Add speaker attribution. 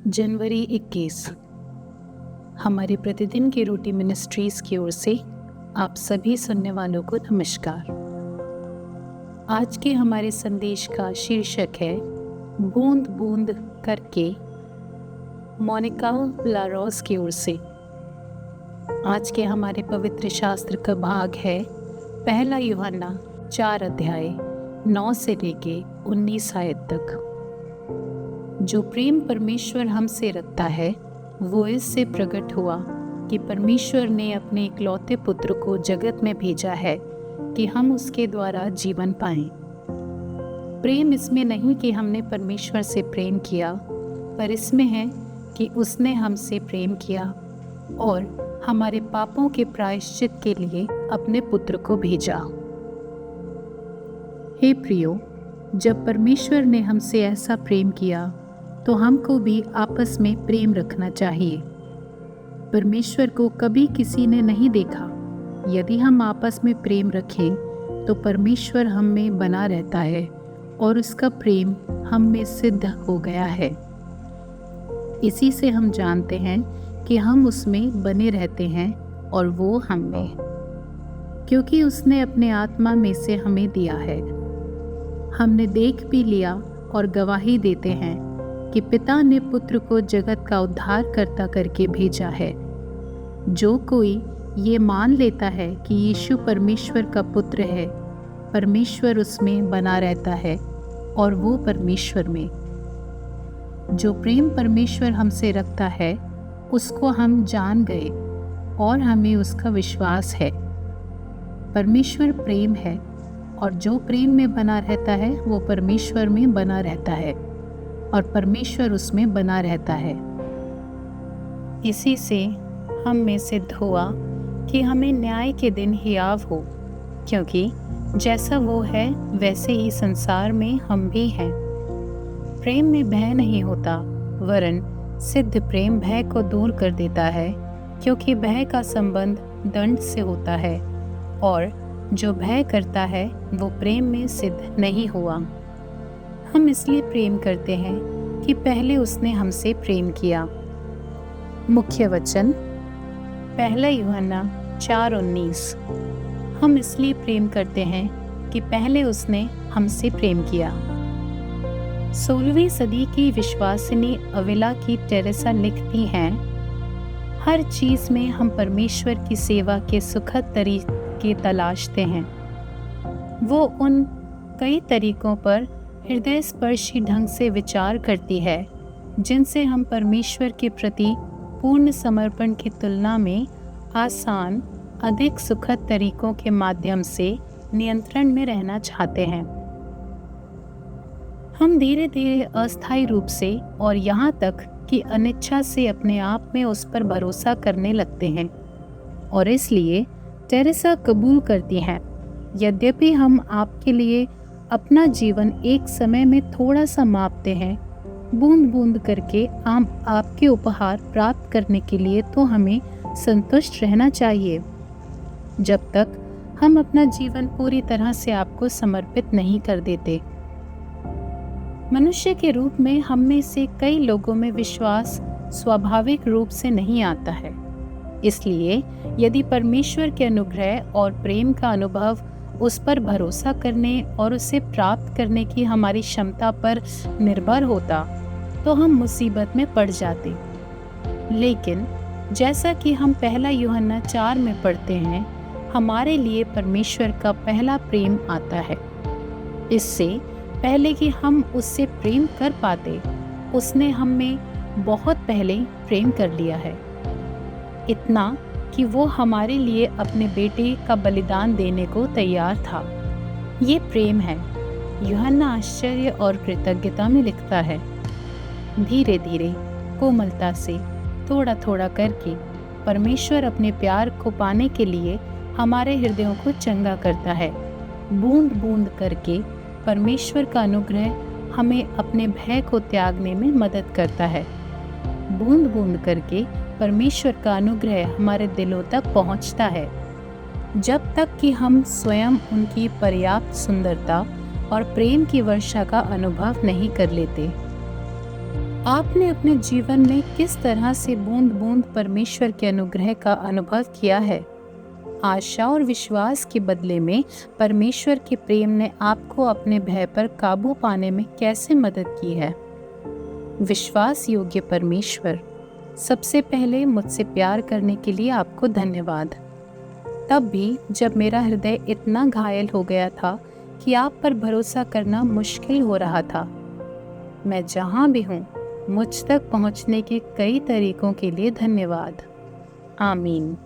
Speaker 1: जनवरी 21। हमारे प्रतिदिन की रोटी मिनिस्ट्रीज की ओर से आप सभी सुनने वालों को नमस्कार। आज के हमारे संदेश का शीर्षक है बूंद बूंद करके, मोनिका लारोस की ओर से। आज के हमारे पवित्र शास्त्र का भाग है पहला यूहन्ना 4 अध्याय 9 से लेके 19 आयत तक। जो प्रेम परमेश्वर हमसे रखता है वो इससे प्रकट हुआ कि परमेश्वर ने अपने इकलौते पुत्र को जगत में भेजा है कि हम उसके द्वारा जीवन पाएं। प्रेम इसमें नहीं कि हमने परमेश्वर से प्रेम किया, पर इसमें है कि उसने हमसे प्रेम किया और हमारे पापों के प्रायश्चित के लिए अपने पुत्र को भेजा। हे प्रियो, जब परमेश्वर ने हमसे ऐसा प्रेम किया तो हमको भी आपस में प्रेम रखना चाहिए। परमेश्वर को कभी किसी ने नहीं देखा। यदि हम आपस में प्रेम रखें तो परमेश्वर हम में बना रहता है और उसका प्रेम हम में सिद्ध हो गया है। इसी से हम जानते हैं कि हम उसमें बने रहते हैं और वो हम में, क्योंकि उसने अपने आत्मा में से हमें दिया है। हमने देख भी लिया और गवाही देते हैं कि पिता ने पुत्र को जगत का उद्धारकर्ता करके भेजा है। जो कोई ये मान लेता है कि यीशु परमेश्वर का पुत्र है, परमेश्वर उसमें बना रहता है और वो परमेश्वर में। जो प्रेम परमेश्वर हमसे रखता है उसको हम जान गए और हमें उसका विश्वास है। परमेश्वर प्रेम है और जो प्रेम में बना रहता है वो परमेश्वर में बना रहता है और परमेश्वर उसमें बना रहता है। इसी से हम में सिद्ध हुआ कि हमें न्याय के दिन हियाव हो, क्योंकि जैसा वो है वैसे ही संसार में हम भी हैं। प्रेम में भय नहीं होता, वरन सिद्ध प्रेम भय को दूर कर देता है, क्योंकि भय का संबंध दंड से होता है और जो भय करता है वो प्रेम में सिद्ध नहीं हुआ। हम इसलिए प्रेम करते हैं कि पहले उसने हमसे प्रेम किया। मुख्य वचन पहला यूहन्ना 4:19। हम इसलिए प्रेम करते हैं कि पहले उसने हमसे प्रेम किया। 16वीं सदी की विश्वासिनी अविला की टेरेसा लिखती हैं, हर चीज में हम परमेश्वर की सेवा के सुखद तरीके तलाशते हैं। वो उन कई तरीकों पर हृदय स्पर्शी ढंग से विचार करती है जिनसे हम परमेश्वर के प्रति पूर्ण समर्पण की तुलना में आसान, अधिक सुखद तरीकों के माध्यम से नियंत्रण में रहना चाहते हैं। हम धीरे धीरे अस्थायी रूप से और यहाँ तक कि अनिच्छा से अपने आप में उस पर भरोसा करने लगते हैं और इसलिए टेरेसा कबूल करती हैं, यद्यपि हम आपके लिए अपना जीवन एक समय में थोड़ा सा मापते हैं, बूंद बूंद करके आपके उपहार प्राप्त करने के लिए तो हमें संतुष्ट रहना चाहिए, जब तक हम अपना जीवन पूरी तरह से आपको समर्पित नहीं कर देते। मनुष्य के रूप में हम में से कई लोगों में विश्वास स्वाभाविक रूप से नहीं आता है। इसलिए यदि परमेश्वर के अनुग्रह और प्रेम का अनुभव उस पर भरोसा करने और उसे प्राप्त करने की हमारी क्षमता पर निर्भर होता तो हम मुसीबत में पड़ जाते। लेकिन जैसा कि हम पहला यूहन्ना 4 में पढ़ते हैं, हमारे लिए परमेश्वर का पहला प्रेम आता है। इससे पहले कि हम उससे प्रेम कर पाते, उसने हम में बहुत पहले प्रेम कर लिया है, इतना कि वो हमारे लिए अपने बेटे का बलिदान देने को तैयार था। ये प्रेम है। यूहन्ना आश्चर्य और कृतज्ञता में लिखता है, धीरे धीरे कोमलता से थोड़ा थोड़ा करके परमेश्वर अपने प्यार को पाने के लिए हमारे हृदयों को चंगा करता है। बूंद बूंद करके परमेश्वर का अनुग्रह हमें अपने भय को त्यागने में मदद करता है। बूंद बूंद करके परमेश्वर का अनुग्रह हमारे दिलों तक पहुंचता है, जब तक कि हम स्वयं उनकी पर्याप्त सुंदरता और प्रेम की वर्षा का अनुभव नहीं कर लेते। आपने अपने जीवन में किस तरह से बूंद बूंद परमेश्वर के अनुग्रह का अनुभव किया है? आशा और विश्वास के बदले में परमेश्वर के प्रेम ने आपको अपने भय पर काबू पाने में कैसे मदद की है? विश्वास योग्य परमेश्वर, सबसे पहले मुझसे प्यार करने के लिए आपको धन्यवाद। तब भी जब मेरा हृदय इतना घायल हो गया था कि आप पर भरोसा करना मुश्किल हो रहा था। मैं जहाँ भी हूँ, मुझ तक पहुँचने के कई तरीकों के लिए धन्यवाद। आमीन।